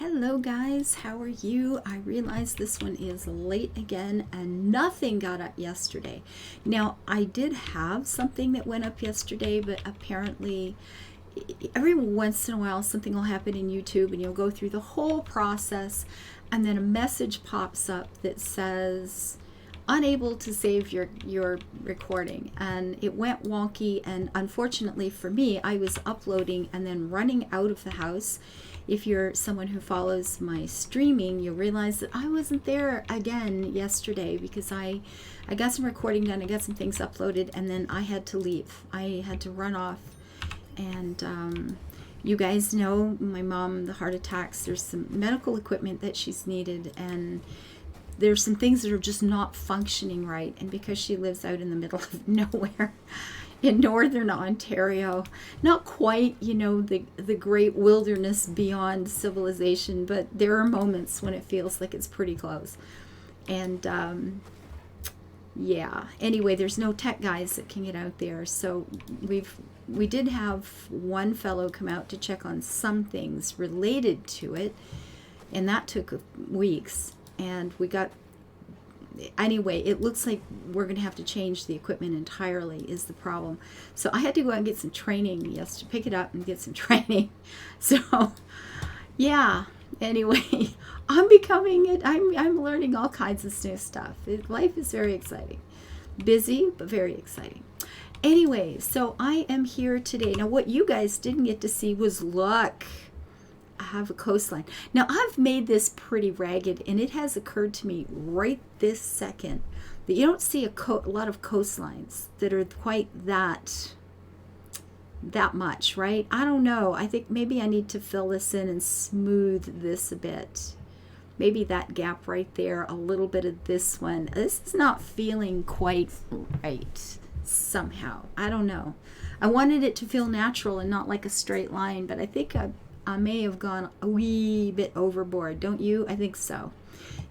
Hello guys, how are you? I realize this one is late again and nothing got up yesterday. Now I did have something that went up yesterday, but apparently every once in a while something will happen in YouTube and you'll go through the whole process and then a message pops up that says unable to save your recording, and it went wonky. And unfortunately for me, I was uploading and then running out of the house. If you're someone who follows my streaming, you'll realize that I wasn't there again yesterday because I got some recording done, I got some things uploaded, and then I had to leave. I had to run off. And you guys know my mom, the heart attacks, there's some medical equipment that she's needed, and there's some things that are just not functioning right. And because she lives out in the middle of nowhere in northern Ontario, not quite, the great wilderness beyond civilization, but there are moments when it feels like it's pretty close. And yeah, anyway, there's no tech guys that can get out there. So we did have one fellow come out to check on some things related to it, and that took weeks. And we got, anyway, it looks like we're going to have to change the equipment entirely is the problem. So I had to go out and get some training yesterday, pick it up and get some training. So yeah, anyway, I'm learning all kinds of new stuff. Life is very exciting. Busy, but very exciting. Anyway, so I am here today. Now what you guys didn't get to see was, look, I have a coastline. Now I've made this pretty ragged, and it has occurred to me right this second that you don't see a lot of coastlines that are quite that much, right? I don't know. I think maybe I need to fill this in and smooth this a bit. Maybe that gap right there, a little bit of this one. This is not feeling quite right somehow. I don't know. I wanted it to feel natural and not like a straight line, but I think I may have gone a wee bit overboard, don't you? I think so.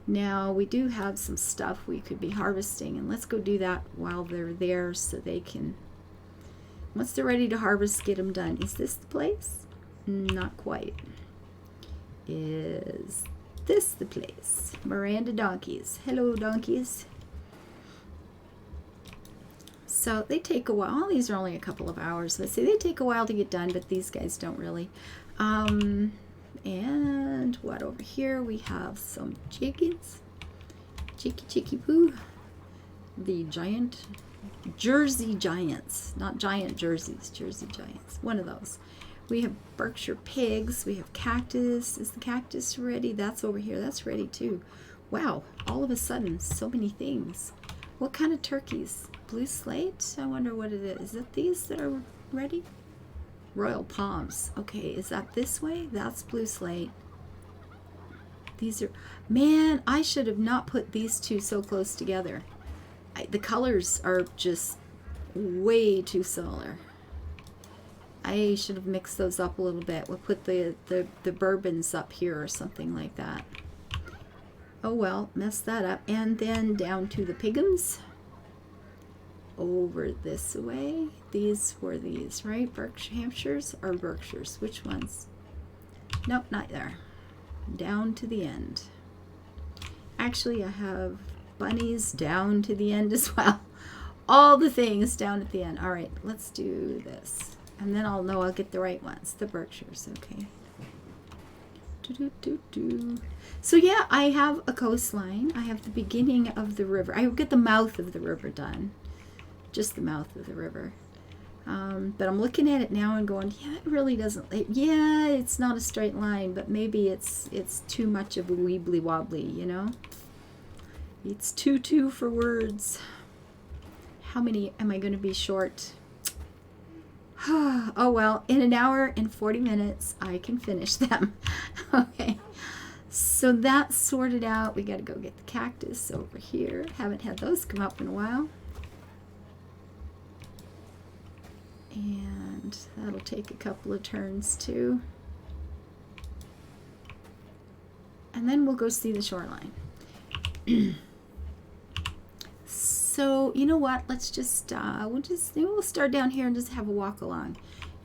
Now we do have some stuff we could be harvesting, and let's go do that while they're there so they can, once they're ready to harvest, get them done. Is this the place? Not quite. Is this the place? Miranda donkeys. Hello donkeys. So they take a while. All these are only a couple of hours. Let's see, they take a while to get done, but these guys don't really. And what over here? We have some chickens. Chicky poo. The giant Jersey Giants. Not giant jerseys, Jersey Giants. One of those. We have Berkshire pigs. We have Cactus. Is the Cactus ready? That's over here. That's ready too. Wow, all of a sudden, so many things. What kind of turkeys? Blue slate? I wonder what it is. Is it these that are ready? Royal Palms. Okay, is that this way? That's blue slate. These are, man, I should have not put these two so close together. The colors are just way too similar. I should have mixed those up a little bit. We'll put the bourbons up here or something like that. Oh well, messed that up. And then down to the pigums. Over this way. These were these, right? Berkshire Hampshires or Berkshires? Which ones? Nope, not there. Down to the end. Actually, I have bunnies down to the end as well. All the things down at the end. All right, let's do this. And then I'll know I'll get the right ones. The Berkshires, okay. So yeah, I have a coastline. I have the beginning of the river. I will get the mouth of the river done. Just the mouth of the river. But I'm looking at it now and going, yeah, it really doesn't, yeah, it's not a straight line, but maybe it's too much of a weebly wobbly, you know? It's too for words. How many am I going to be short? Oh well, in an hour and 40 minutes I can finish them. Okay, so that's sorted out. We got to go get the cactus over here. Haven't had those come up in a while. And that'll take a couple of turns too. And then we'll go see the shoreline. So you know what? Let's just we'll start down here and just have a walk along.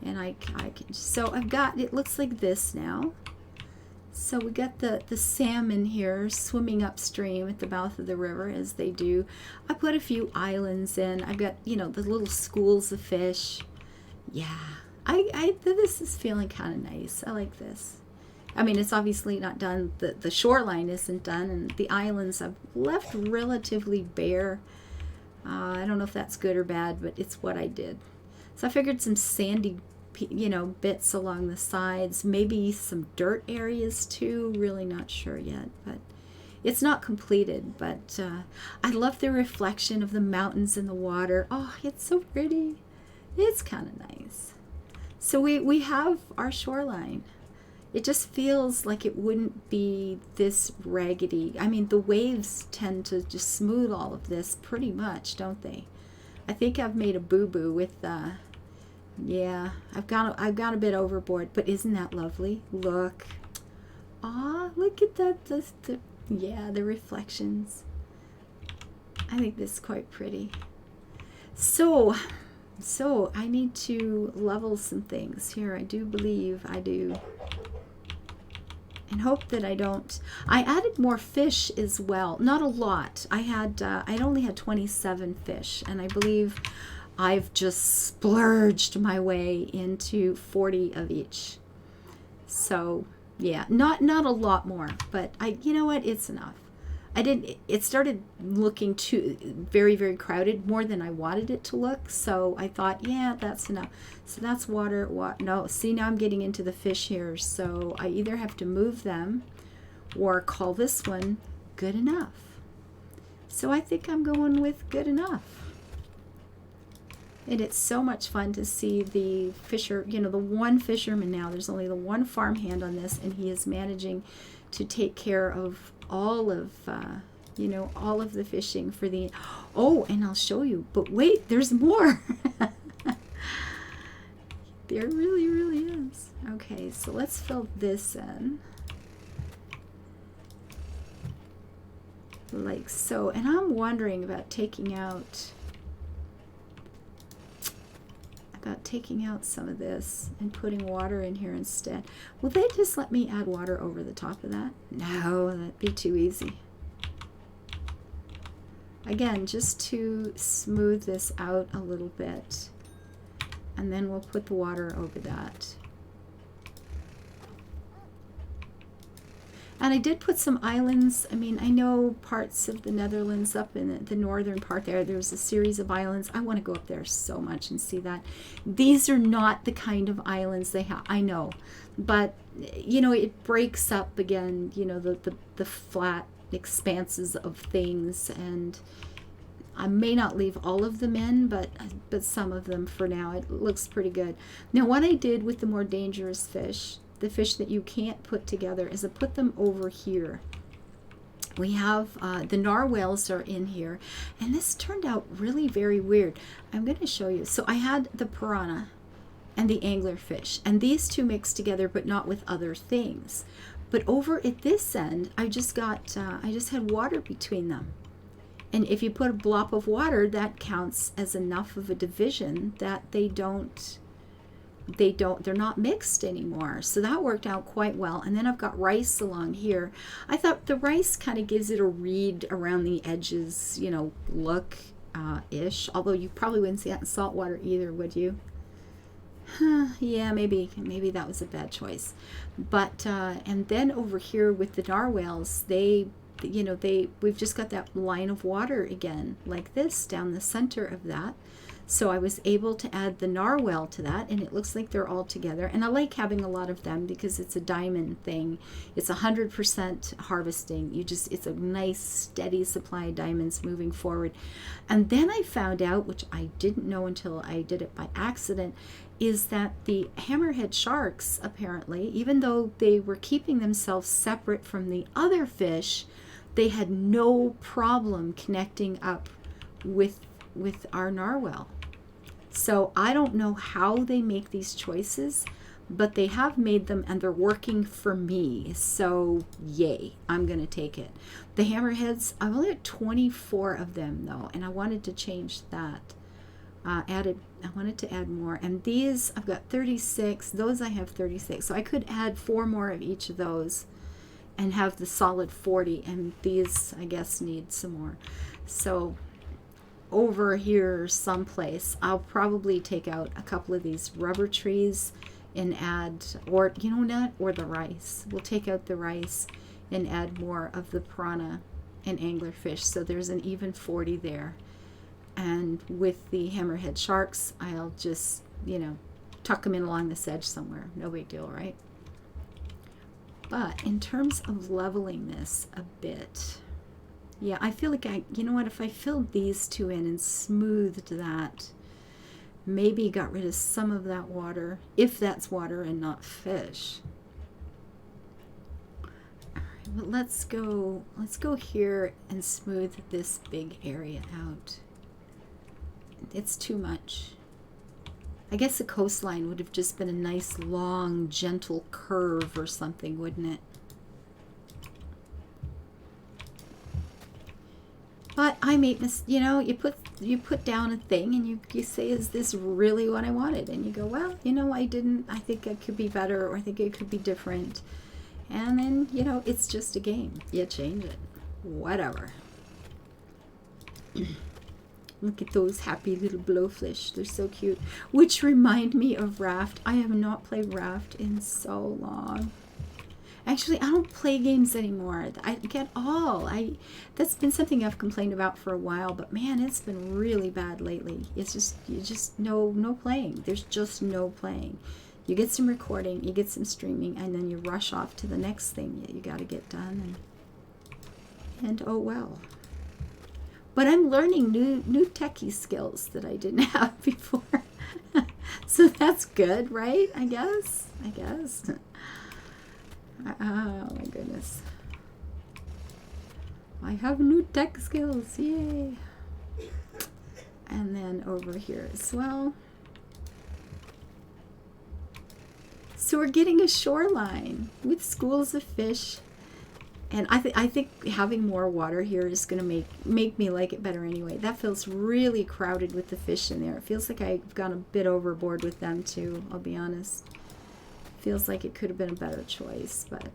And I can. So I've got, it looks like this now. So we got the salmon here swimming upstream at the mouth of the river, as they do. I put a few islands in. I've got, you know, the little schools of fish. Yeah, this is feeling kind of nice. I like this. I mean, it's obviously not done. The shoreline isn't done, and the islands I've left relatively bare. I don't know if that's good or bad, but it's what I did. So I figured some sandy, you know, bits along the sides, maybe some dirt areas too. Really not sure yet, but it's not completed. But I love the reflection of the mountains in the water. Oh, it's so pretty. It's kind of nice. So we have our shoreline. It just feels like it wouldn't be this raggedy. I mean, the waves tend to just smooth all of this pretty much, don't they? I think I've made a boo-boo with, yeah, I've gone a bit overboard, but isn't that lovely? Look. Ah, look at that, yeah, the reflections. I think this is quite pretty. So I need to level some things here. I do believe I do. And hope that I don't. I added more fish as well. Not a lot. I only had 27 fish, and I believe I've just splurged my way into 40 of each. So yeah, not a lot more, but you know what? It's enough. It started looking too very, very crowded, more than I wanted it to look. So I thought, yeah, that's enough. So that's water. No, see, now I'm getting into the fish here. So I either have to move them or call this one good enough. So I think I'm going with good enough. And it's so much fun to see the the one fisherman now. There's only the one farmhand on this, and he is managing to take care of all of all of the fishing for the and I'll show you, but wait, there's more. There really is. Okay, so let's fill this in like so, and I'm wondering about taking out some of this and putting water in here instead. Will they just let me add water over the top of that? No, that'd be too easy. Again, just to smooth this out a little bit, and then we'll put the water over that. And I did put some islands. I mean, I know parts of the Netherlands up in the northern part there's a series of islands. I want to go up there so much and see that. These are not the kind of islands they have, I know. But, you know, it breaks up again, you know, the flat expanses of things. And I may not leave all of them in, but some of them for now. It looks pretty good. Now, what I did with the more dangerous fish, the fish that you can't put together, is I put them over here. We have the narwhals are in here, and this turned out really very weird. I'm going to show you. So I had the piranha and the anglerfish, and these two mixed together, but not with other things. But over at this end, I just had water between them. And if you put a blop of water, that counts as enough of a division that they're not mixed anymore. So that worked out quite well. And then I've got rice along here. I thought the rice kind of gives it a reed around the edges, you know, look ish. Although you probably wouldn't see that in salt water either, would you? Yeah, maybe that was a bad choice. But and then over here with the narwhals, we've just got that line of water again, like this, down the center of that. So I was able to add the narwhal to that, and it looks like they're all together. And I like having a lot of them because it's a diamond thing. It's 100% harvesting. It's a nice steady supply of diamonds moving forward. And then I found out, which I didn't know until I did it by accident, is that the hammerhead sharks, apparently, even though they were keeping themselves separate from the other fish, they had no problem connecting up with our narwhal. So I don't know how they make these choices, but they have made them, and they're working for me. So yay, I'm gonna take it. The hammerheads, I've only had 24 of them though, and I wanted to change that. I wanted to add more, and these I've got 36. Those I have 36, so I could add 4 more of each of those and have the solid 40, and these I guess need some more. So over here someplace I'll probably take out a couple of these rubber trees and add, or you know not, or the rice. We'll take out the rice and add more of the piranha and anglerfish, so there's an even 40 there. And with the hammerhead sharks, I'll just, you know, tuck them in along this edge somewhere. No big deal, right? But in terms of leveling this a bit, yeah, I feel like you know what, if I filled these two in and smoothed that, maybe got rid of some of that water, if that's water and not fish. All right, but let's go here and smooth this big area out. It's too much. I guess the coastline would have just been a nice long gentle curve or something, wouldn't it? But I made you know, you put down a thing and you say, is this really what I wanted? And you go, well, you know, I think it could be better, or I think it could be different. And then, you know, it's just a game. You change it. Whatever. Look at those happy little blowfish. They're so cute. Which remind me of Raft. I have not played Raft in so long. Actually, I don't play games anymore. I get all. That's been something I've complained about for a while, but man, it's been really bad lately. It's just no playing. There's just no playing. You get some recording, you get some streaming, and then you rush off to the next thing that you got to get done, and oh well. But I'm learning new techie skills that I didn't have before. So that's good, right? I guess. Oh my goodness. I have new tech skills. Yay. And then over here as well. So we're getting a shoreline with schools of fish. And I think having more water here is going to make me like it better anyway. That feels really crowded with the fish in there. It feels like I've gone a bit overboard with them too, I'll be honest. Feels like it could have been a better choice, but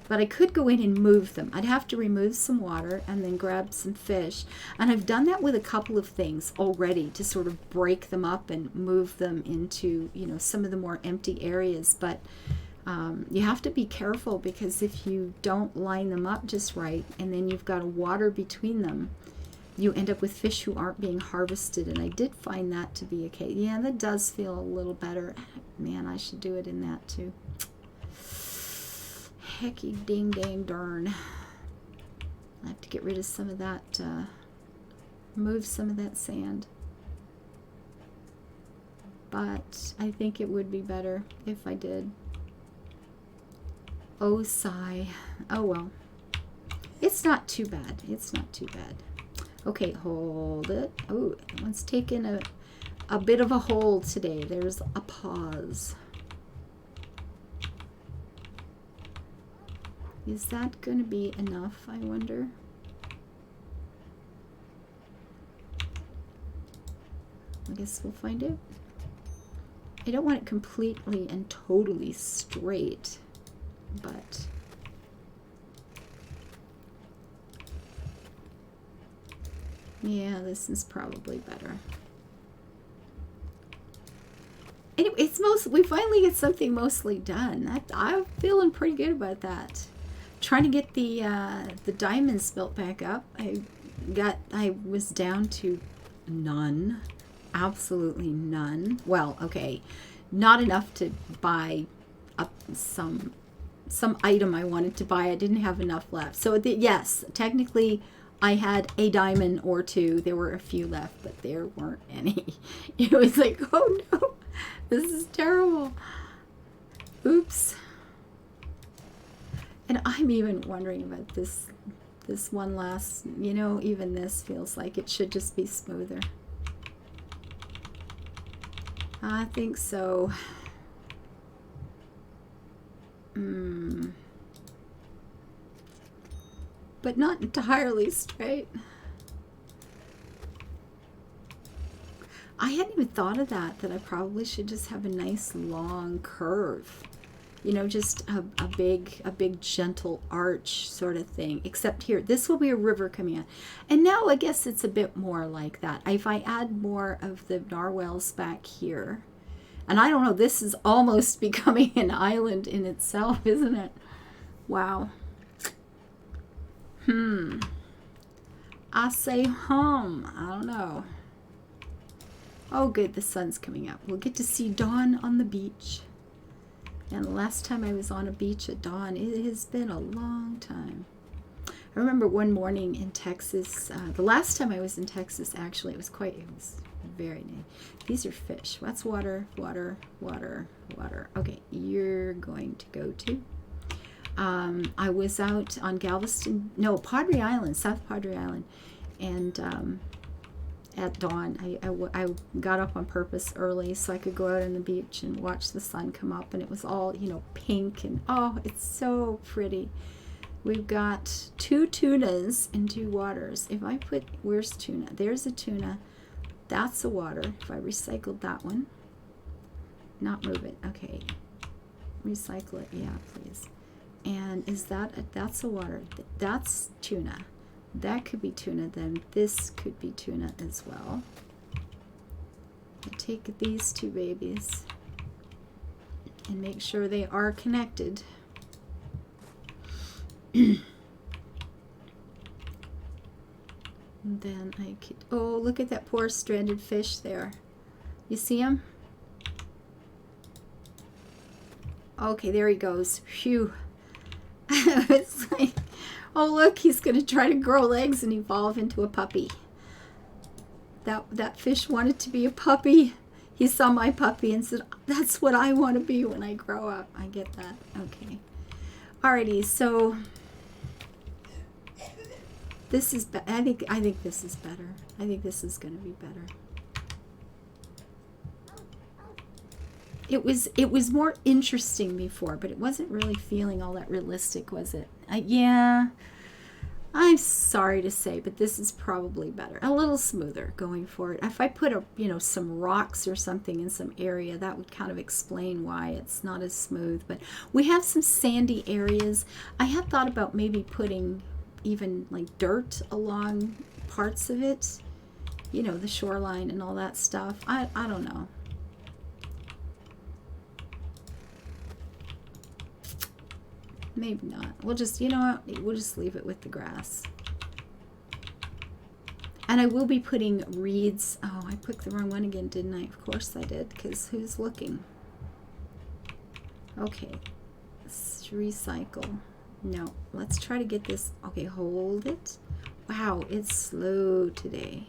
I could go in and move them. I'd have to remove some water and then grab some fish. And I've done that with a couple of things already to sort of break them up and move them into, you know, some of the more empty areas. But you have to be careful, because if you don't line them up just right and then you've got water between them, you end up with fish who aren't being harvested. And I did find that to be a case. Yeah, that does feel a little better. Man, I should do it in that too. Hecky ding dang darn. I have to get rid of some of that, move some of that sand. But I think it would be better if I did. Oh, sigh. Oh, well. It's not too bad. It's not too bad. Okay, hold it. Oh, that one's taken a bit of a hold today. There's a pause. Is that going to be enough, I wonder? I guess we'll find out. I don't want it completely and totally straight, but yeah, this is probably better. Anyway, we finally get something mostly done. I'm feeling pretty good about that. Trying to get the diamonds built back up. I was down to none. Absolutely none. Well, okay, not enough to buy up some item I wanted to buy. I didn't have enough left. So yes, technically I had a diamond or two. There were a few left, but there weren't any. It was like, oh no, this is terrible. Oops. And I'm even wondering about this one last, you know, even this feels like it should just be smoother. I think so. But not entirely straight. thought of that I probably should just have a nice long curve. You know, just a big gentle arch sort of thing. Except here, this will be a river coming in. And now I guess it's a bit more like that. If I add more of the narwhals back here, and I don't know, this is almost becoming an island in itself, isn't it? Wow. I say I don't know. Oh good, the sun's coming up. We'll get to see dawn on the beach. And the last time I was on a beach at dawn, it has been a long time. I remember one morning in Texas, the last time I was in Texas, actually, it was very nice. These are fish. That's water, water, water, water. Okay, you're going to go to. I was out on Padre Island, South Padre Island, and at dawn, I got up on purpose early so I could go out on the beach and watch the sun come up, and it was all, you know, pink, and oh, it's so pretty. We've got 2 tunas in 2 waters. If I put, where's tuna? There's a tuna. That's a water. If I recycled that one, not move it. Okay, recycle it. Yeah, please. And that's a water. That's tuna. That could be tuna, then this could be tuna as well. I'll take these 2 babies and make sure they are connected. And then I could, oh, look at that poor stranded fish there. You see him? Okay, there he goes. Phew. It's like, oh look, he's going to try to grow legs and evolve into a puppy. That fish wanted to be a puppy. He saw my puppy and said, that's what I want to be when I grow up. I get that. Okay. Alrighty, so this is, I think this is better. I think this is going to be better. It was more interesting before, but it wasn't really feeling all that realistic, was it? Yeah, I'm sorry to say, but this is probably better. A little smoother going forward. If I put some rocks or something in some area, that would kind of explain why it's not as smooth. But we have some sandy areas. I had thought about maybe putting even like dirt along parts of it, you know, the shoreline and all that stuff. I don't know. Maybe not. We'll just, you know what? We'll just leave it with the grass. And I will be putting reeds. Oh, I picked the wrong one again, didn't I? Of course I did, because who's looking? Okay. Let's recycle. No. Let's try to get this. Okay, hold it. Wow, it's slow today.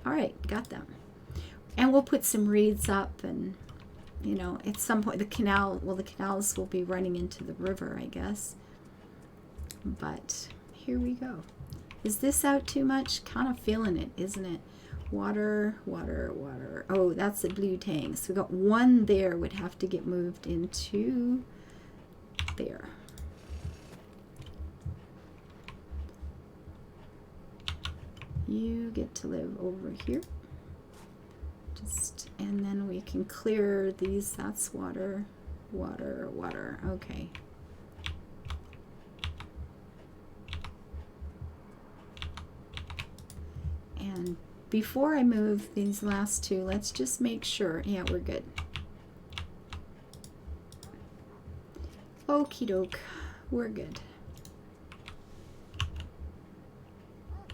All right, got them. And we'll put some reeds up, and you know, at some point the canals will be running into the river, I guess. But here we go. Is this out too much? Kind of feeling it, isn't it? Water, water, water. Oh, that's a blue tang. So we got one there, would have to get moved into there. You get to live over here. And then we can clear these. That's water, water, water. Okay. And before I move these last 2, let's just make sure. Yeah, we're good. Okie doke. We're good.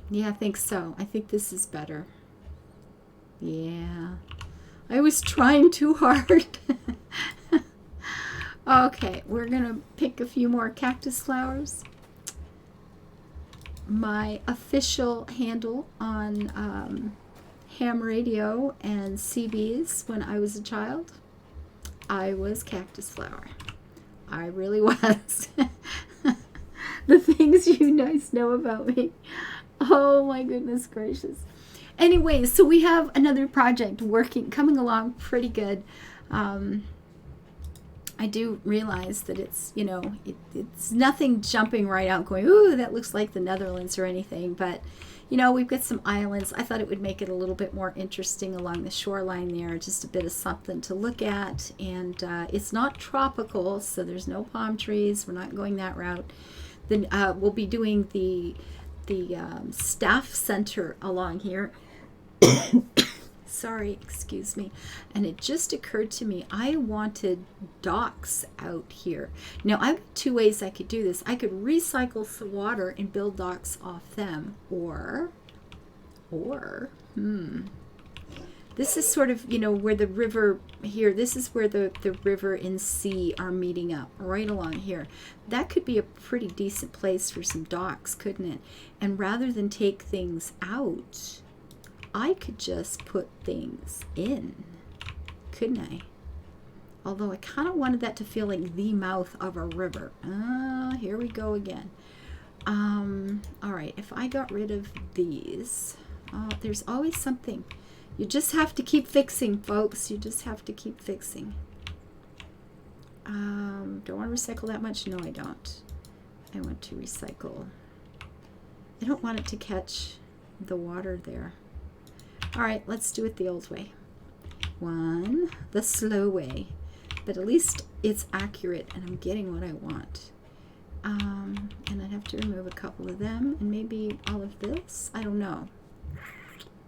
Yeah, I think so. I think this is better. Yeah. I was trying too hard. Okay, we're going to pick a few more cactus flowers. My official handle on ham radio and CBs when I was a child, I was Cactus Flower. I really was. The things you guys know about me. Oh my goodness gracious. Anyway, so we have another project coming along pretty good. I do realize that it's, you know, it's nothing jumping right out going, ooh, that looks like the Netherlands or anything. But, you know, we've got some islands. I thought it would make it a little bit more interesting along the shoreline there, just a bit of something to look at. And it's not tropical, so there's no palm trees. We're not going that route. Then we'll be doing the staff center along here. Sorry, excuse me. And it just occurred to me, I wanted docks out here. Now, I've got two ways I could do this. I could recycle some water and build docks off them, or, this is sort of, you know, where the river here, this is where the river and sea are meeting up, right along here. That could be a pretty decent place for some docks, couldn't it? And rather than take things out, I could just put things in, couldn't I? Although I kind of wanted that to feel like the mouth of a river. Here we go again. All right, if I got rid of these, there's always something. You just have to keep fixing, folks. You just have to keep fixing. Do I want to recycle that much? No, I don't. I want to recycle. I don't want it to catch the water there. All right, let's do it the old way. One, the slow way. But at least it's accurate and I'm getting what I want. And I'd have to remove a couple of them and maybe all of this. I don't know.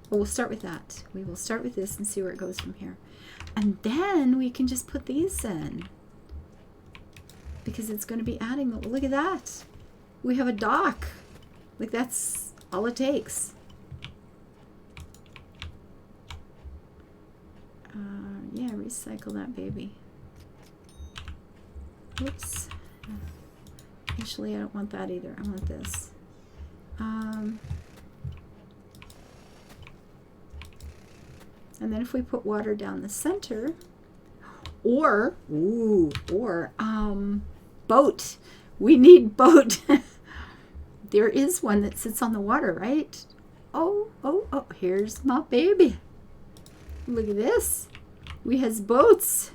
Well, we'll start with that. We will start with this and see where it goes from here. And then we can just put these in. Because it's going to be adding the... Look at that. We have a dock. Like, that's all it takes. Yeah, recycle that baby. Oops. Actually, I don't want that either. I want this. And then if we put water down the center, or boat. We need boat. There is one that sits on the water, right? Oh, here's my baby. Look at this. We has boats.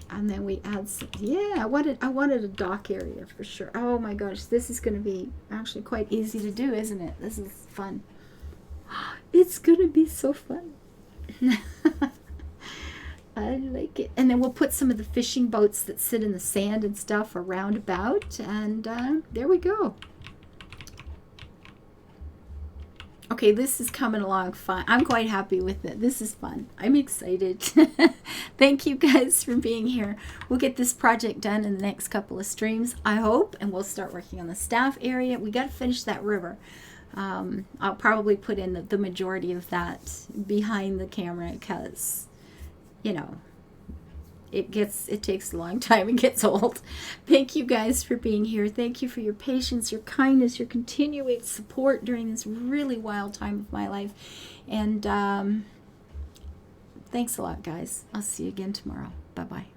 And then we add some, yeah, I wanted a dock area for sure. Oh my gosh, this is going to be actually quite easy to do, isn't it? This is fun. It's going to be so fun. I like it. And then we'll put some of the fishing boats that sit in the sand and stuff around about. And there we go. Okay, this is coming along fine. I'm quite happy with it. This is fun. I'm excited. Thank you guys for being here. We'll get this project done in the next couple of streams, I hope, and we'll start working on the staff area. We got to finish that river. I'll probably put in the majority of that behind the camera because, you know, it takes a long time and gets old. Thank you guys for being here. Thank you for your patience, your kindness, your continuing support during this really wild time of my life. And thanks a lot, guys. I'll see you again tomorrow. Bye-bye.